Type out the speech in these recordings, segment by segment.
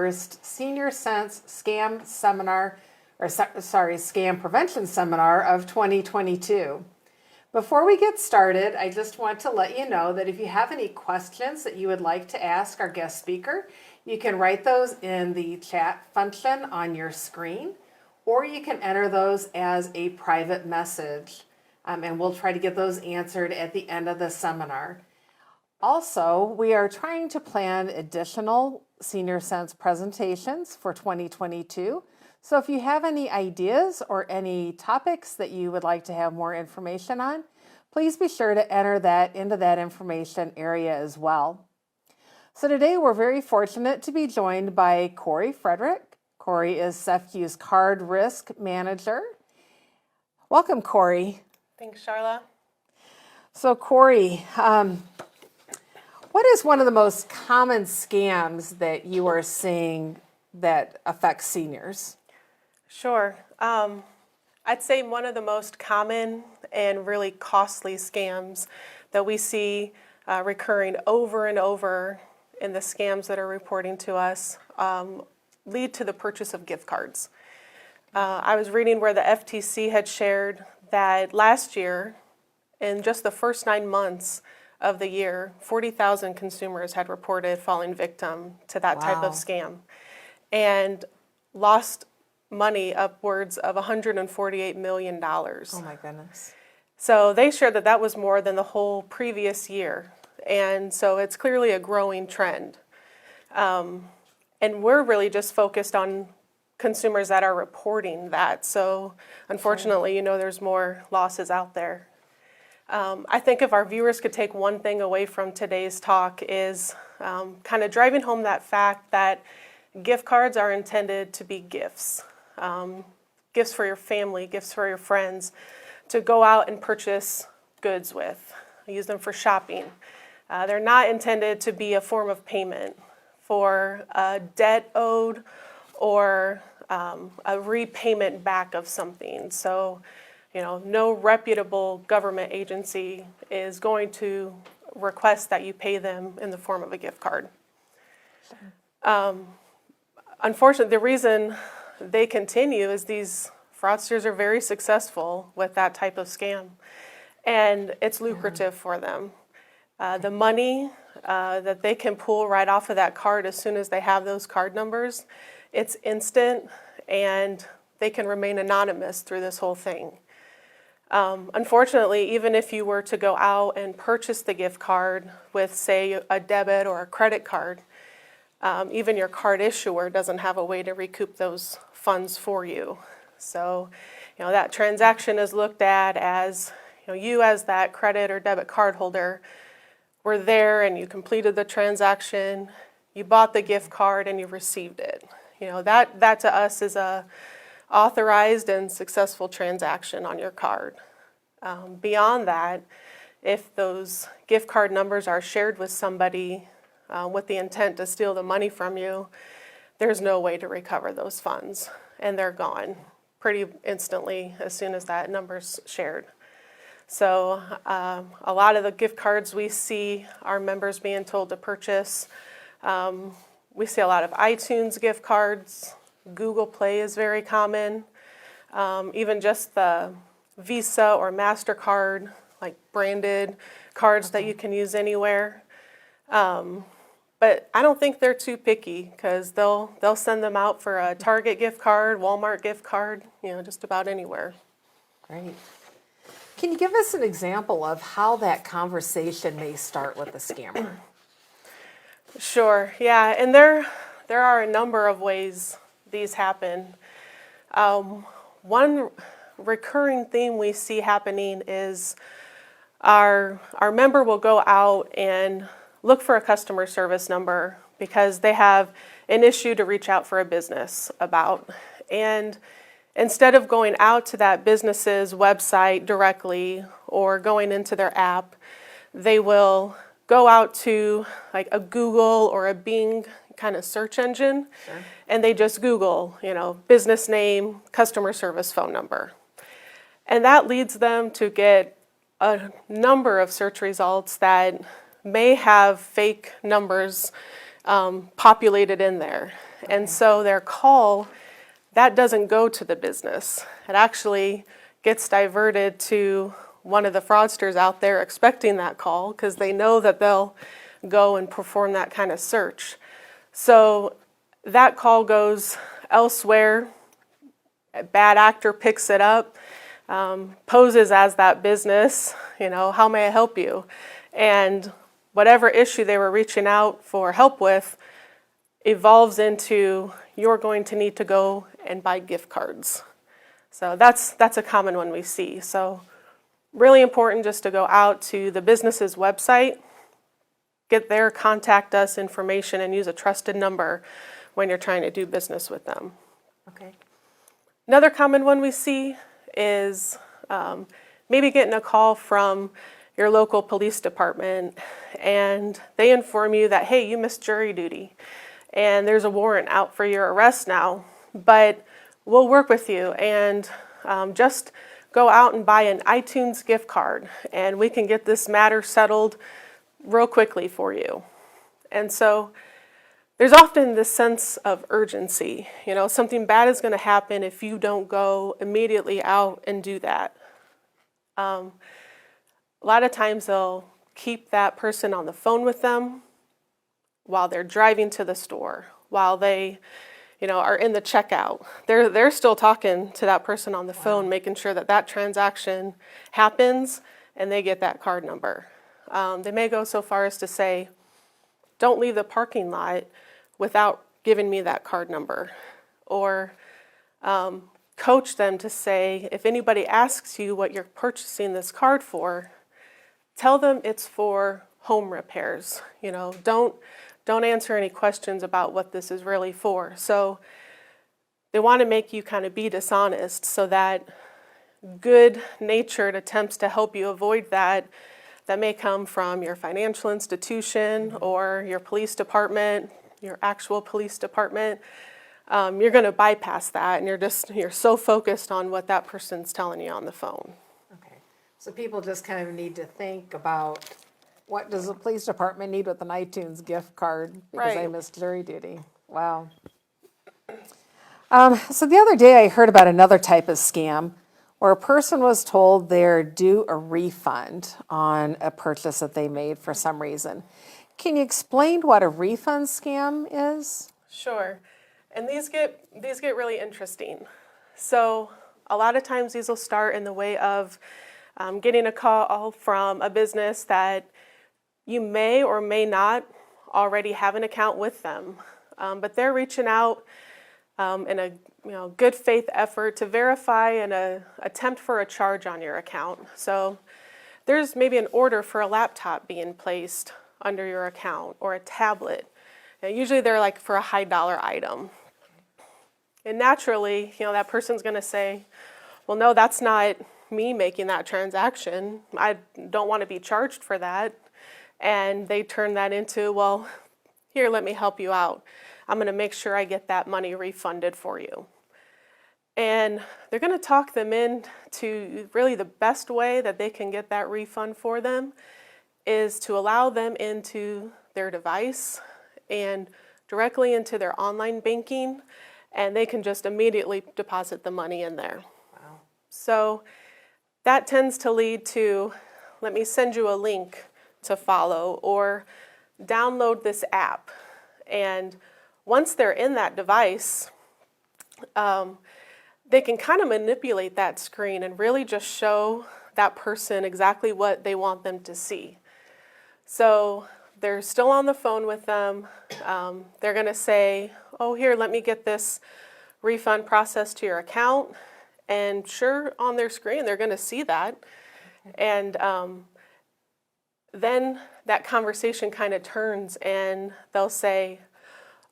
first SeniorCents Scam Seminar, Scam Prevention Seminar of 2022. Before we get started, I just want to let you know that if you have any questions that you would like to ask our guest speaker, you can write those in the chat function on your screen, or you can enter those as a private message, and we'll try to get those answered at the end of the seminar. Also, we are trying to plan additional SeniorCents presentations for 2022. So if you have any ideas or any topics that you would like to have more information on, please be sure to enter that into that information area as well. So today we're very fortunate to be joined by Corey Frederick. Corey is SEFCU's Card Risk Manager. Welcome, Corey. Thanks, Charla. So Corey, what is one of the most common scams that you are seeing that affects seniors? Sure. I'd say one of the most common and really costly scams that we see recurring over and over in the scams that are reporting to us lead to the purchase of gift cards. I was reading where the FTC had shared that last year, in just the first 9 months of the year, 40,000 consumers had reported falling victim to that type of scam and lost money upwards of $148 million. Oh my goodness. So they shared that that was more than the whole previous year. And so it's clearly a growing trend. And we're really just focused on consumers that are reporting that. So unfortunately, there's more losses out there. I think if our viewers could take one thing away from today's talk is kind of driving home that fact that gift cards are intended to be gifts. Gifts for your family, gifts for your friends, to go out and purchase goods with. Use them for shopping. They're not intended to be a form of payment for a debt owed or a repayment back of something. So, no reputable government agency is going to request that you pay them in the form of a gift card. Unfortunately, the reason they continue is these fraudsters are very successful with that type of scam, and it's lucrative for them. The money that they can pull right off of that card as soon as they have those card numbers, it's instant, and they can remain anonymous through this whole thing. Unfortunately, even if you were to go out and purchase the gift card with, say, a debit or a credit card, even your card issuer doesn't have a way to recoup those funds for you. So, that transaction is looked at as, you as that credit or debit card holder were there and you completed the transaction, you bought the gift card and you received it. That to us is a authorized and successful transaction on your card. Beyond that, if those gift card numbers are shared with somebody with the intent to steal the money from you, there's no way to recover those funds, and they're gone pretty instantly as soon as that number's shared. So a lot of the gift cards we see our members being told to purchase, we see a lot of iTunes gift cards. Google Play is very common. Even just the Visa or MasterCard, like branded cards that you can use anywhere. But I don't think they're too picky because they'll send them out for a Target gift card, Walmart gift card, just about anywhere. Great. Can you give us an example of how that conversation may start with the scammer? Sure, yeah, and there are a number of ways these happen. One recurring theme we see happening is our member will go out and look for a customer service number because they have an issue to reach out for a business about. And instead of going out to that business's website directly or going into their app, they will go out to like a Google or a Bing kind of search engine, and they just Google, business name, customer service phone number. And that leads them to get a number of search results that may have fake numbers populated in there. And so their call, that doesn't go to the business. It actually gets diverted to one of the fraudsters out there expecting that call because they know that they'll go and perform that kind of search. So that call goes elsewhere. A bad actor picks it up, poses as that business, how may I help you? And whatever issue they were reaching out for help with evolves into, you're going to need to go and buy gift cards. So that's a common one we see. So really important just to go out to the business's website, get their contact us information, and use a trusted number when you're trying to do business with them. Okay. Another common one we see is maybe getting a call from your local police department and they inform you that, hey, you missed jury duty and there's a warrant out for your arrest now, but we'll work with you and just go out and buy an iTunes gift card and we can get this matter settled real quickly for you. And so there's often this sense of urgency. Something bad is going to happen if you don't go immediately out and do that. A lot of times they'll keep that person on the phone with them while they're driving to the store, while they are in the checkout. They're still talking to that person on the phone, making sure that transaction happens and they get that card number. They may go so far as to say, don't leave the parking lot without giving me that card number. Or coach them to say, if anybody asks you what you're purchasing this card for, tell them it's for home repairs. Don't answer any questions about what this is really for. So they want to make you kind of be dishonest so that good-natured attempts to help you avoid that may come from your financial institution or your police department, your actual police department. You're going to bypass that and you're so focused on what that person's telling you on the phone. Okay. So people just kind of need to think about, what does the police department need with an iTunes gift card because I Right. missed jury duty? Wow. So the other day I heard about another type of scam where a person was told they're due a refund on a purchase that they made for some reason. Can you explain what a refund scam is? Sure. And these get really interesting. So a lot of times these will start in the way of getting a call from a business that you may or may not already have an account with them, but they're reaching out in a good faith effort to verify and attempt for a charge on your account. So there's maybe an order for a laptop being placed under your account or a tablet. And usually they're like for a high dollar item. And naturally, that person's going to say, well, no, that's not me making that transaction. I don't want to be charged for that. And they turn that into, well, here, let me help you out. I'm going to make sure I get that money refunded for you. And they're going to talk them into really the best way that they can get that refund for them is to allow them into their device and directly into their online banking, and they can just immediately deposit the money in there. Wow. So that tends to lead to, let me send you a link to follow, or download this app. And once they're in that device, they can kind of manipulate that screen and really just show that person exactly what they want them to see. So they're still on the phone with them. They're going to say, oh, here, let me get this refund processed to your account. And sure, on their screen, they're going to see that. And then that conversation kind of turns and they'll say,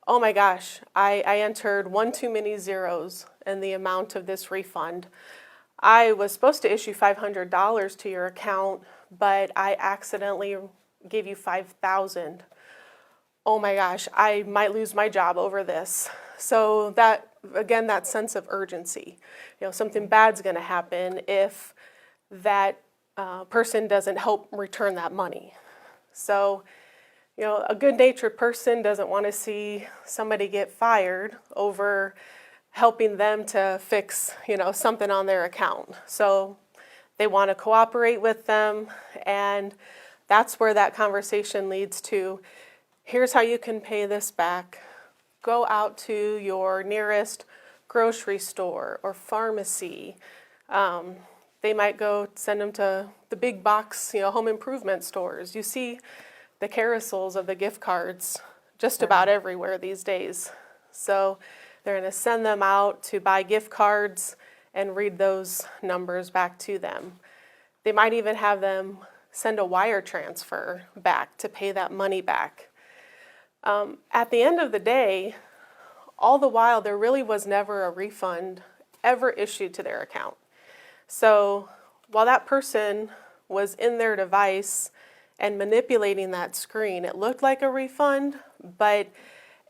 oh my gosh, I entered one too many zeros in the amount of this refund. I was supposed to issue $500 to your account, but I accidentally gave you $5,000. Oh my gosh, I might lose my job over this. So that, again, that sense of urgency. Something bad's going to happen if that person doesn't help return that money. So A good-natured person doesn't want to see somebody get fired over helping them to fix, something on their account. So they want to cooperate with them, and that's where that conversation leads to, here's how you can pay this back. Go out to your nearest grocery store or pharmacy. They might go send them to the big box, home improvement stores. You see the carousels of the gift cards just about everywhere these days. So they're going to send them out to buy gift cards and read those numbers back to them. They might even have them send a wire transfer back to pay that money back. At the end of the day, all the while, there really was never a refund ever issued to their account. So while that person was in their device and manipulating that screen, it looked like a refund, but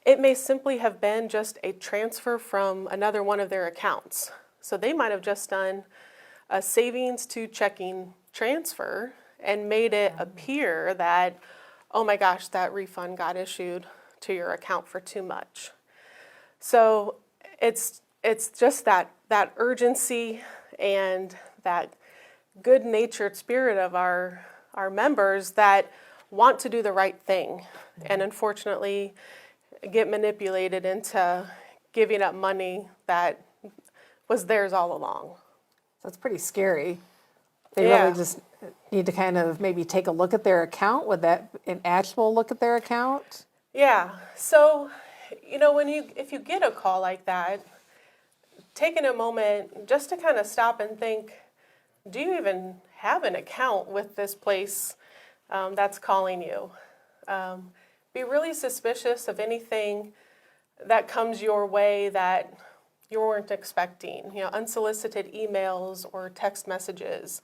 it may simply have been just a transfer from another one of their accounts. So they might have just done a savings to checking transfer and made it appear that, oh my gosh, that refund got issued to your account for too much. So it's just that urgency and that good-natured spirit of our members that want to do the right thing, and unfortunately get manipulated into giving up money that was theirs all along. That's pretty scary. They Yeah. really just need to kind of maybe take a look at their account. Would that an actual look at their account? Yeah. So, if you get a call like that, taking a moment just to kind of stop and think, do you even have an account with this place that's calling you? Be really suspicious of anything that comes your way that you weren't expecting. Unsolicited emails or text messages,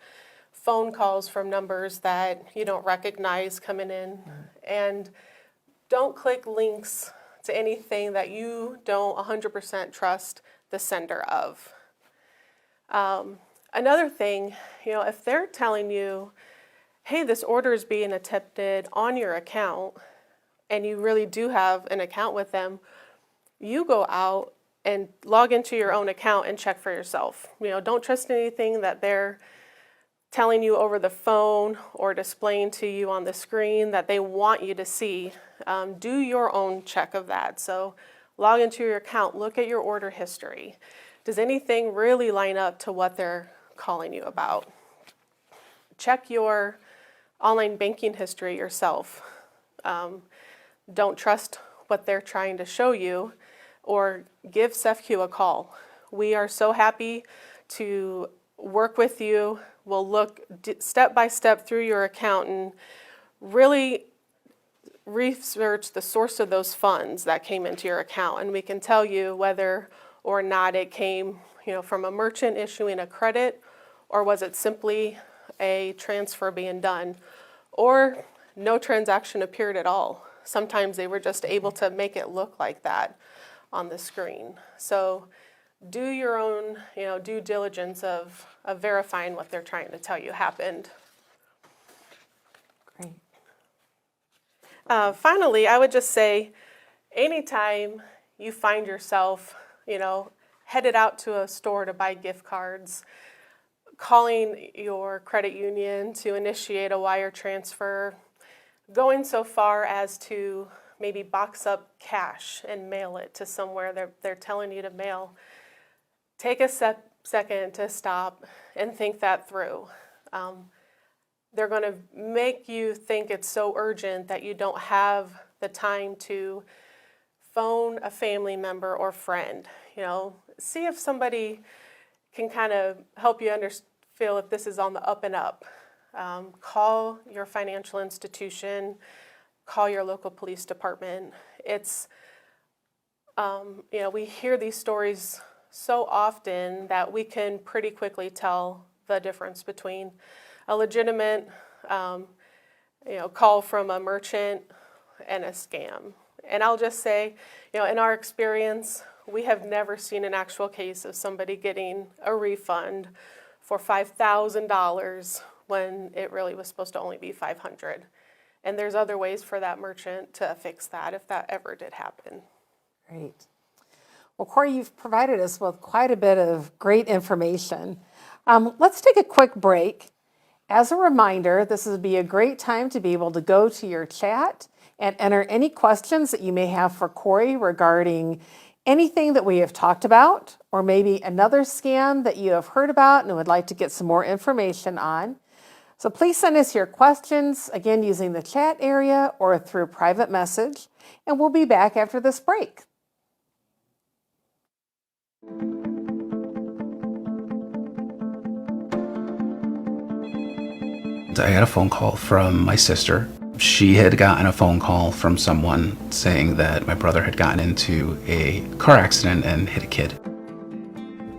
phone calls from numbers that you don't recognize coming in. And don't click links to anything that you don't 100% trust the sender of. Another thing, if they're telling you, hey, this order is being attempted on your account, and you really do have an account with them, you go out and log into your own account and check for yourself. Don't trust anything that they're telling you over the phone or displaying to you on the screen that they want you to see. Do your own check of that. So log into your account, look at your order history. Does anything really line up to what they're calling you about? Check your online banking history yourself. Don't trust what they're trying to show you, or give SEFQ a call. We are so happy to work with you. We'll look step by step through your account and really research the source of those funds that came into your account, and we can tell you whether or not it came, from a merchant issuing a credit, or was it simply a transfer being done, or no transaction appeared at all. Sometimes they were just able to make it look like that on the screen. So do your own, due diligence of verifying what they're trying to tell you happened. Great. Finally, I would just say, anytime you find yourself, headed out to a store to buy gift cards, calling your credit union to initiate a wire transfer, going so far as to maybe box up cash and mail it to somewhere they're telling you to mail, take a second to stop and think that through. They're going to make you think it's so urgent that you don't have the time to phone a family member or friend. See if somebody can kind of help you feel if this is on the up and up. Call your financial institution, call your local police department. It's, we hear these stories so often that we can pretty quickly tell the difference between a legitimate, call from a merchant and a scam. And I'll just say, in our experience, we have never seen an actual case of somebody getting a refund for $5,000 when it really was supposed to only be $500. And there's other ways for that merchant to fix that if that ever did happen. Great. Well, Corey, you've provided us with quite a bit of great information. Let's take a quick break. As a reminder, this would be a great time to be able to go to your chat and enter any questions that you may have for Corey regarding anything that we have talked about, or maybe another scam that you have heard about and would like to get some more information on. So please send us your questions, again, using the chat area or through private message, and we'll be back after this break. I got a phone call from my sister. She had gotten a phone call from someone saying that my brother had gotten into a car accident and hit a kid.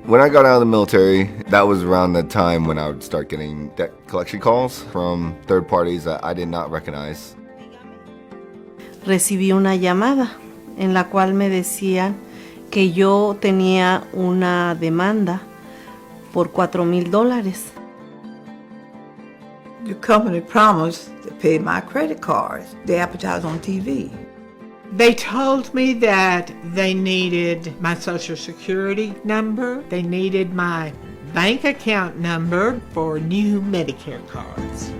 When I got out of the military, that was around the time when I would start getting debt collection calls from third parties that I did not recognize. Recibí una llamada en la cual me decían que yo tenía una demanda por $4,000. The company promised to pay my credit cards. They advertised on TV. They told me that they needed my social security number. They needed my bank account number for new Medicare cards.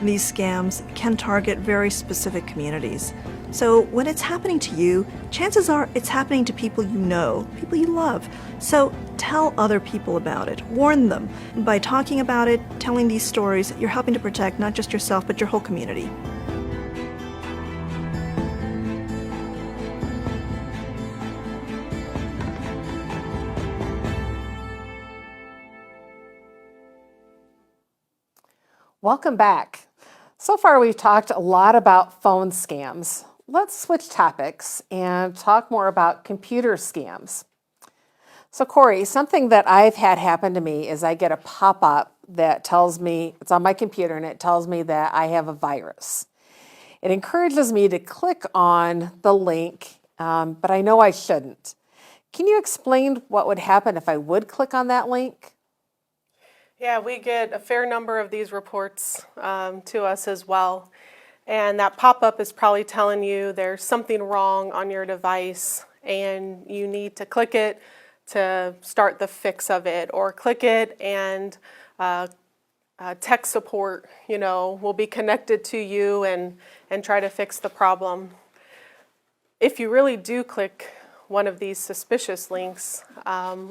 These scams can target very specific communities. So when it's happening to you, chances are it's happening to people you know, people you love. So tell other people about it. Warn them. By talking about it, telling these stories, you're helping to protect not just yourself, but your whole community. Welcome back. So far, we've talked a lot about phone scams. Let's switch topics and talk more about computer scams. So Corey, something that I've had happen to me is I get a pop-up that tells me, it's on my computer, and it tells me that I have a virus. It encourages me to click on the link, but I know I shouldn't. Can you explain what would happen if I would click on that link? Yeah, we get a fair number of these reports to us as well. And that pop-up is probably telling you there's something wrong on your device and you need to click it to start the fix of it, or click it and tech support, will be connected to you and try to fix the problem. If you really do click one of these suspicious links,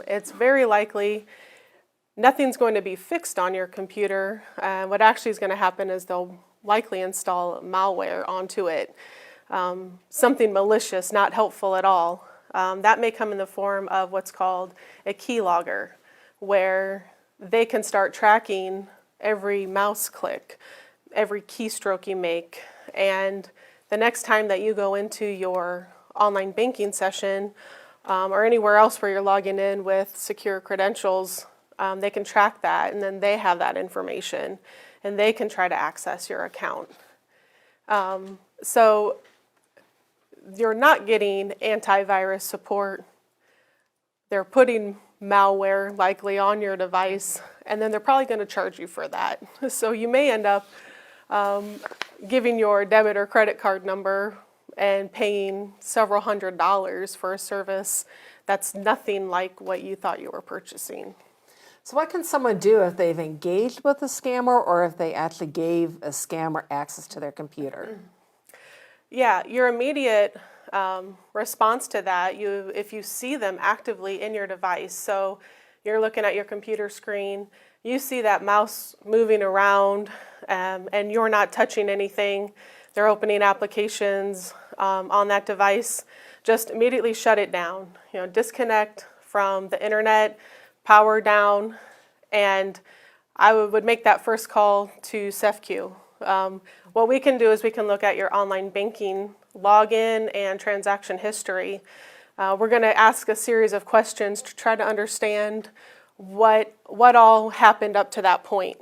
it's very likely nothing's going to be fixed on your computer. What actually is going to happen is they'll likely install malware onto it, something malicious, not helpful at all. That may come in the form of what's called a keylogger, where they can start tracking every mouse click, every keystroke you make, and the next time that you go into your online banking session or anywhere else where you're logging in with secure credentials, they can track that, and then they have that information, and they can try to access your account. So you're not getting antivirus support. They're putting malware likely on your device, and then they're probably going to charge you for that. So you may end up giving your debit or credit card number and paying several $100s for a service that's nothing like what you thought you were purchasing. So what can someone do if they've engaged with a scammer, or if they actually gave a scammer access to their computer? Yeah, your immediate response to that, if you see them actively in your device, so you're looking at your computer screen, you see that mouse moving around and you're not touching anything, they're opening applications on that device, just immediately shut it down. Disconnect from the internet, power down, and I would make that first call to SEFQ. What we can do is we can look at your online banking login and transaction history. We're going to ask a series of questions to try to understand what all happened up to that point.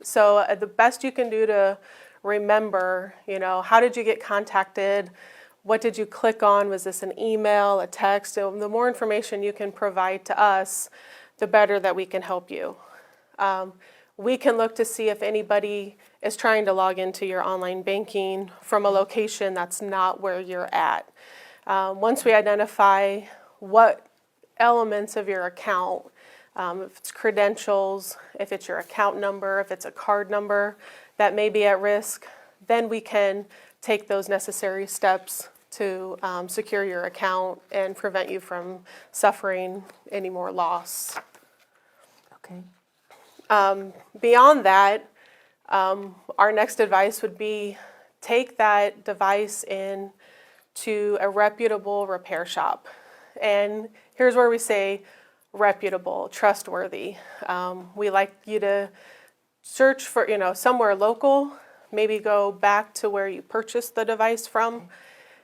So the best you can do to remember, how did you get contacted? What did you click on? Was this an email, a text? So the more information you can provide to us, the better that we can help you. We can look to see if anybody is trying to log into your online banking from a location that's not where you're at. Once we identify what elements of your account, if it's credentials, if it's your account number, if it's a card number that may be at risk, then we can take those necessary steps to secure your account and prevent you from suffering any more loss. Okay. Beyond that, our next advice would be take that device in to a reputable repair shop. And here's where we say reputable, trustworthy. We like you to search for, somewhere local, maybe go back to where you purchased the device from,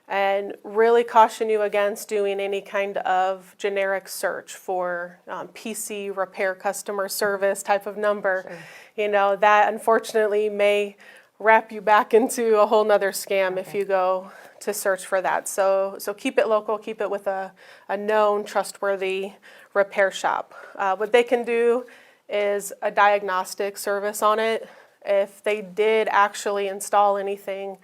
and really caution you against doing any kind of generic search for PC repair customer service type of number. Sure. That unfortunately may wrap you back into a whole nother scam if you go to search for that. So keep it local, keep it with a known, trustworthy repair shop. What they can do is a diagnostic service on it. If they did actually install anything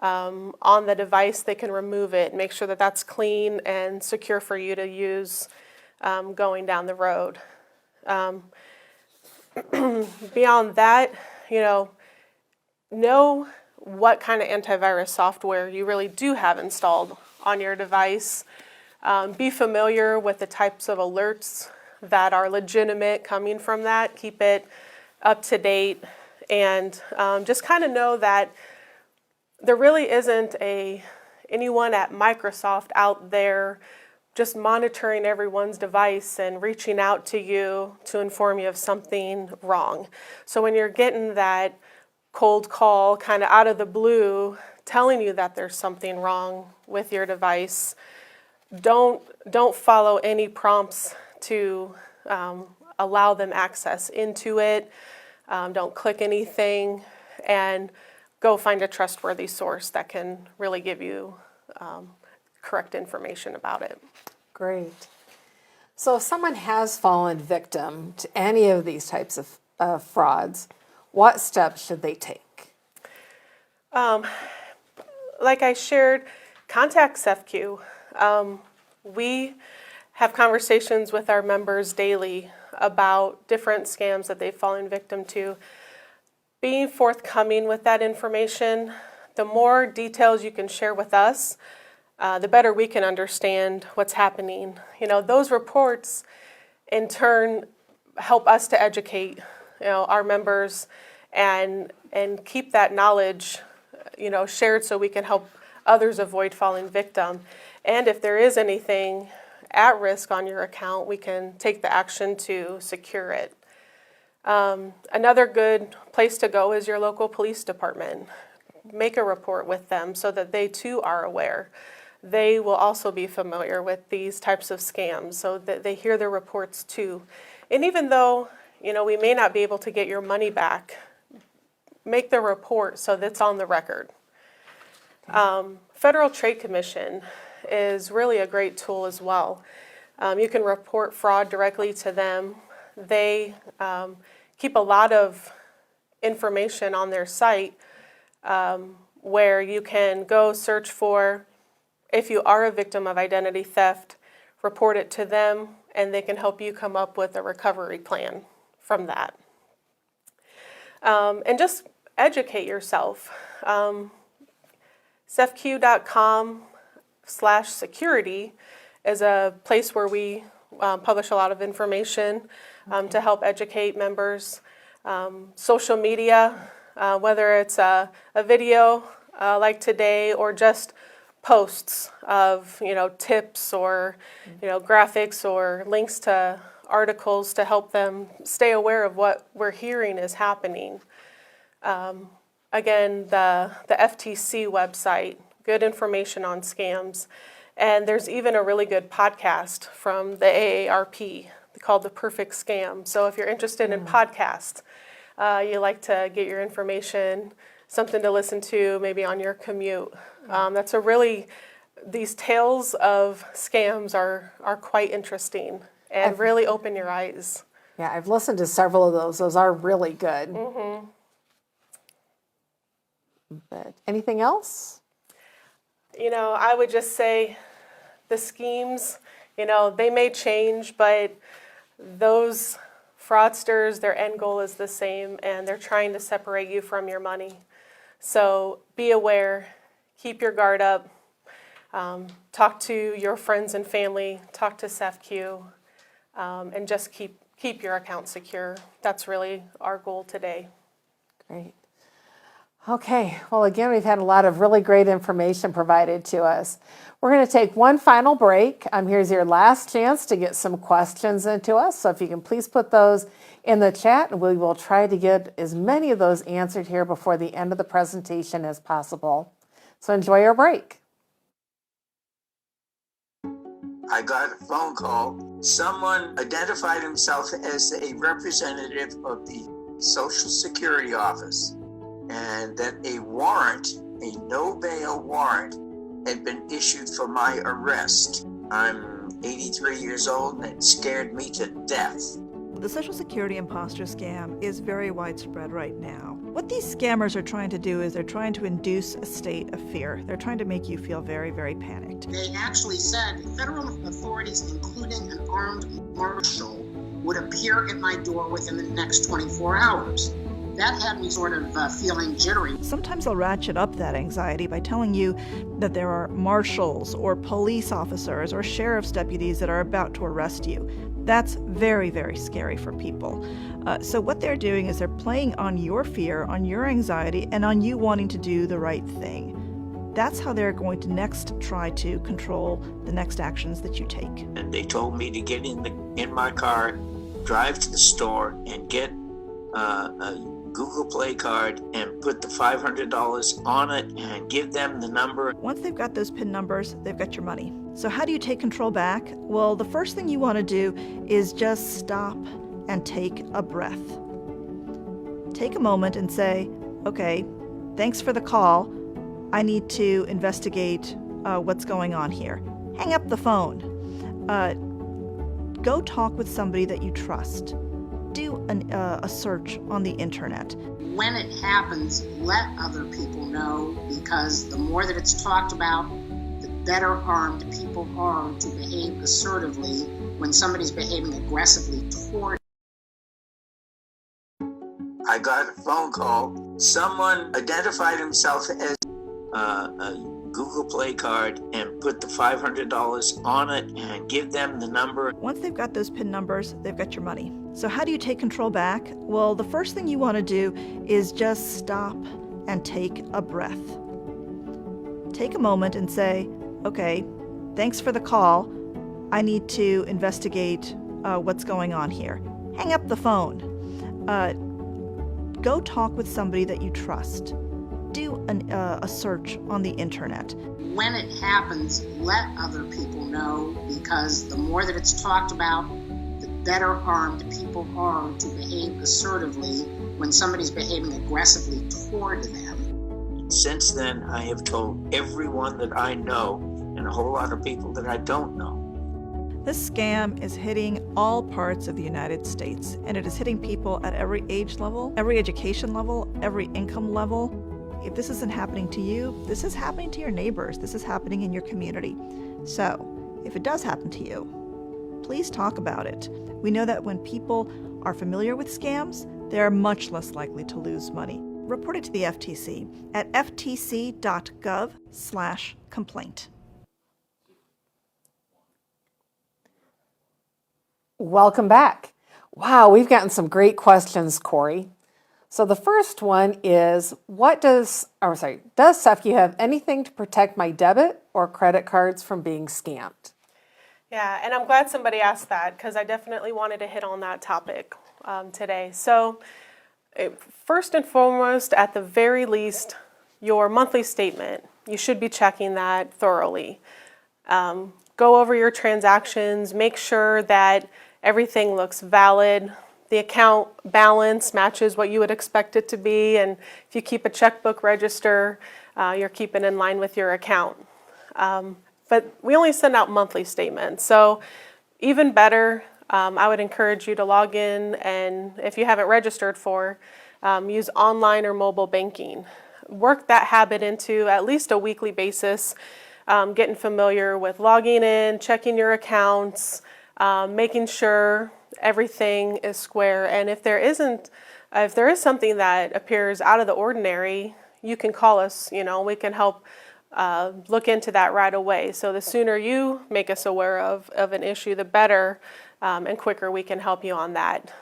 on the device, they can remove it, make sure that that's clean and secure for you to use going down the road. Beyond that, know what kind of antivirus software you really do have installed on your device. Be familiar with the types of alerts that are legitimate coming from that. Keep it up to date, and just kind of know that there really isn't anyone at Microsoft out there just monitoring everyone's device and reaching out to you to inform you of something wrong. So when you're getting that cold call kind of out of the blue telling you that there's something wrong with your device, don't follow any prompts to allow them access into it. Don't click anything, and go find a trustworthy source that can really give you correct information about it. Great. So if someone has fallen victim to any of these types of frauds, what steps should they take? Like I shared, contact SEFQ. We have conversations with our members daily about different scams that they've fallen victim to. Being forthcoming with that information, the more details you can share with us, the better we can understand what's happening. Those reports in turn help us to educate our members and keep that knowledge shared so we can help others avoid falling victim. And if there is anything at risk on your account, we can take the action to secure it. Another good place to go is your local police department. Make a report with them so that they too are aware. They will also be familiar with these types of scams so that they hear the reports too. And even though, we may not be able to get your money back, make the report so that's on the record. Federal Trade Commission is really a great tool as well. You can report fraud directly to them. They keep a lot of information on their site where you can go search for, if you are a victim of identity theft, report it to them, and they can help you come up with a recovery plan from that. And just educate yourself. SEFQ.com/security is a place where we publish a lot of information to help educate members. Social media, whether it's a video like today or just posts of tips or graphics or links to articles to help them stay aware of what we're hearing is happening. Again, the FTC website, good information on scams. And there's even a really good podcast from the AARP called The Perfect Scam. So if you're interested in podcasts, you like to get your information, something to listen to maybe on your commute. These tales of scams are quite interesting. and really open your eyes. Yeah, I've listened to several of those. Those are really good. But anything else? You know, I would just say the schemes, you know, they may change, but those fraudsters, their end goal is the same, and they're trying to separate you from your money. So be aware, keep your guard up, talk to your friends and family, talk to SEFQ, and just keep your account secure. That's really our goal today. Great. Okay, well, again, we've had a lot of really great information provided to us. We're going to take one final break. Here's your last chance to get some questions into us. So if you can please put those in the chat, and we will try to get as many of those answered here before the end of the presentation as possible. So enjoy your break. I got a phone call. Someone identified himself as a representative of the Social Security office, and that a warrant, a no bail warrant, had been issued for my arrest. I'm 83 years old, and it scared me to death. The Social Security imposter scam is very widespread right now. What these scammers are trying to do is they're trying to induce a state of fear. They're trying to make you feel very, very panicked. They actually said federal authorities, including an armed marshal, would appear at my door within the next 24 hours. That had me sort of feeling jittery. Sometimes they'll ratchet up that anxiety by telling you that there are marshals or police officers or sheriff's deputies that are about to arrest you. That's very, very scary for people. So what they're doing is they're playing on your fear, on your anxiety, and on you wanting to do the right thing. That's how they're going to next try to control the next actions that you take. And they told me to get in my car, drive to the store, and get a Google Play card and put the $500 on it and give them the number. Once they've got those PIN numbers, they've got your money. So how do you take control back? Well, the first thing you want to do is just stop and take a breath. Take a moment and say, okay, thanks for the call. I need to investigate what's going on here. Hang up the phone. Go talk with somebody that you trust. Do a search on the internet. When it happens, let other people know, because the more that it's talked about, the better armed people are to behave assertively when somebody's behaving aggressively toward. I got a phone call. Someone identified himself as a Google Play card and put the $500 on it and give them the number. Once they've got those PIN numbers, they've got your money. So how do you take control back? Well, the first thing you want to do is just stop and take a breath. Take a moment and say, okay, thanks for the call. I need to investigate what's going on here. Hang up the phone. Go talk with somebody that you trust. Do a search on the internet. When it happens, let other people know, because the more that it's talked about, the better armed people are to behave assertively when somebody's behaving aggressively toward them. Since then, I have told everyone that I know and a whole lot of people that I don't know. This scam is hitting all parts of the United States, and it is hitting people at every age level, every education level, every income level. If this isn't happening to you, this is happening to your neighbors. This is happening in your community. So, if it does happen to you, please talk about it. We know that when people are familiar with scams, they are much less likely to lose money. Report it to the FTC at ftc.gov/complaint. Welcome back. Wow, we've gotten some great questions, Corey. So the first one is, does SEFQ have anything to protect my debit or credit cards from being scammed? Yeah, and I'm glad somebody asked that, because I definitely wanted to hit on that topic today. So first and foremost, at the very least, your monthly statement, you should be checking that thoroughly. Go over your transactions, make sure that everything looks valid. The account balance matches what you would expect it to be, and if you keep a checkbook register, you're keeping in line with your account. But we only send out monthly statements, so even better, I would encourage you to log in, and if you haven't registered for, use online or mobile banking. Work that habit into at least a weekly basis, getting familiar with logging in, checking your accounts, making sure everything is square. And if there is something that appears out of the ordinary, you can call us. We can help look into that right away. So the sooner you make us aware of an issue, the better and quicker we can help you on that.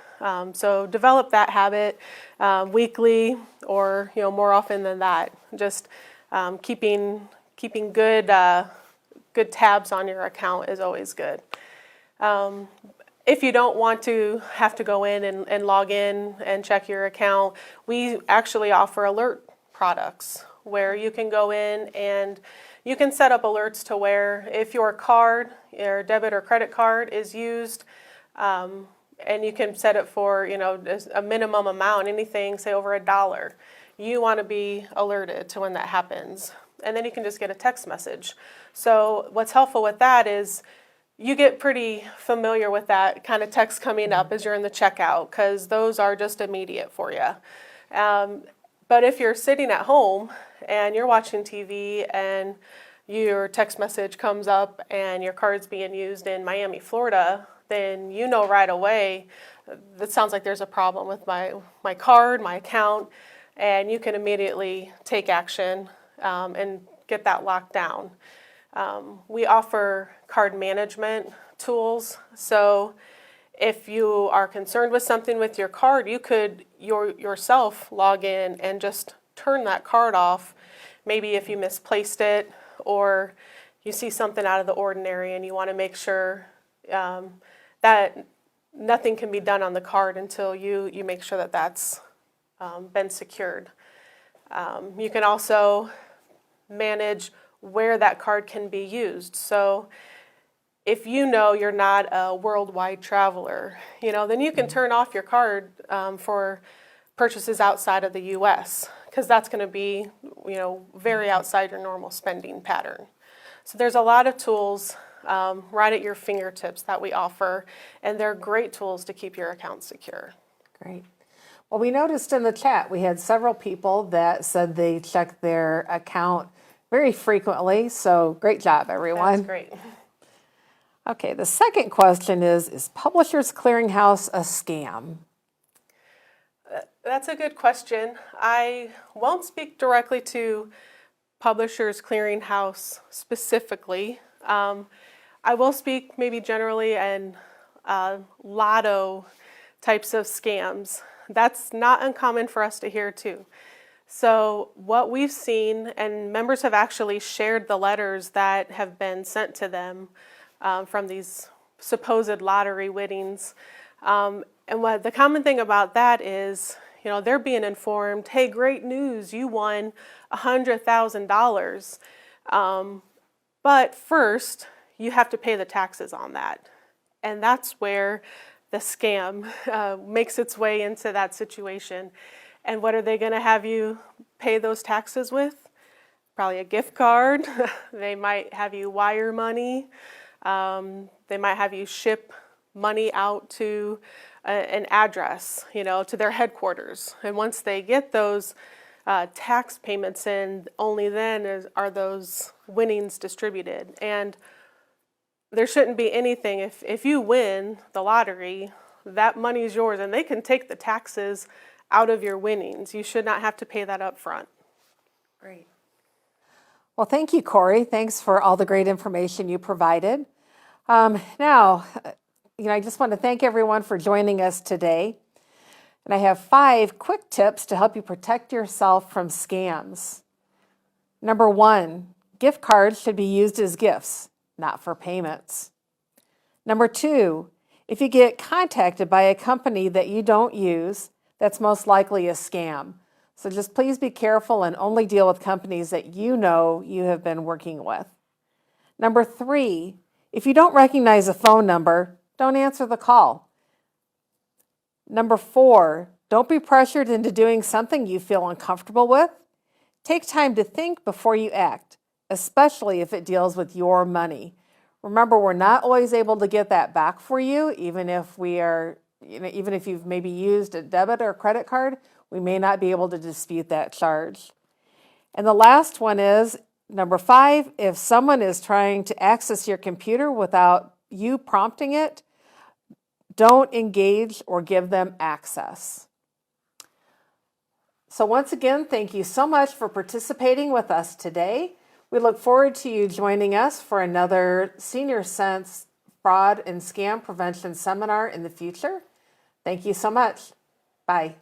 So develop that habit weekly, or more often than that. Just keeping good tabs on your account is always good. If you don't want to have to go in and log in and check your account, we actually offer alert products where you can go in and you can set up alerts to where if your card, your debit or credit card is used, and you can set it for a minimum amount, anything say over $1. You want to be alerted to when that happens, and then you can just get a text message. So what's helpful with that is you get pretty familiar with that kind of text coming up as you're in the checkout, because those are just immediate for you. But if you're sitting at home and you're watching TV and your text message comes up and your card's being used in Miami, Florida, then you know right away that sounds like there's a problem with my card, my account, and you can immediately take action and get that locked down. We offer card management tools, so if you are concerned with something with your card, you could yourself log in and just turn that card off. Maybe if you misplaced it or you see something out of the ordinary and you want to make sure that nothing can be done on the card until you make sure that that's been secured. You can also manage where that card can be used. So if you know you're not a worldwide traveler, then you can turn off your card for purchases outside of the U.S., because that's going to be, very outside your normal spending pattern. So there's a lot of tools right at your fingertips that we offer, and they're great tools to keep your account secure. Great. Well, we noticed in the chat we had several people that said they check their account very frequently, so great job, everyone. That's great. Okay, the second question is Publishers Clearinghouse a scam? That's a good question. I won't speak directly to Publishers Clearinghouse specifically. I will speak maybe generally and lotto types of scams. That's not uncommon for us to hear too. So what we've seen, and members have actually shared the letters that have been sent to them from these supposed lottery winnings. And what the common thing about that is, they're being informed, hey, great news, you won $100,000. But first, you have to pay the taxes on that. And that's where the scam makes its way into that situation. And what are they going to have you pay those taxes with? Probably a gift card. They might have you wire money. They might have you ship money out to an address, to their headquarters. And once they get those tax payments in, only then are those winnings distributed. And there shouldn't be anything. If you win the lottery, that money is yours, and they can take the taxes out of your winnings. You should not have to pay that up front. Great. Well, thank you, Corey. Thanks for all the great information you provided. Now, I just want to thank everyone for joining us today. And I have 5 quick tips to help you protect yourself from scams. Number 1, gift cards should be used as gifts, not for payments. Number 2, if you get contacted by a company that you don't use, that's most likely a scam. So just please be careful and only deal with companies that you know you have been working with. Number 3, if you don't recognize a phone number, don't answer the call. Number 4, don't be pressured into doing something you feel uncomfortable with. Take time to think before you act, especially if it deals with your money. Remember, we're not always able to get that back for you, even if even if you've maybe used a debit or credit card, we may not be able to dispute that charge. And the last one is number 5, if someone is trying to access your computer without you prompting it, don't engage or give them access. So once again, thank you so much for participating with us today. We look forward to you joining us for another SeniorCents Fraud and Scam Prevention Seminar in the future. Thank you so much. Bye.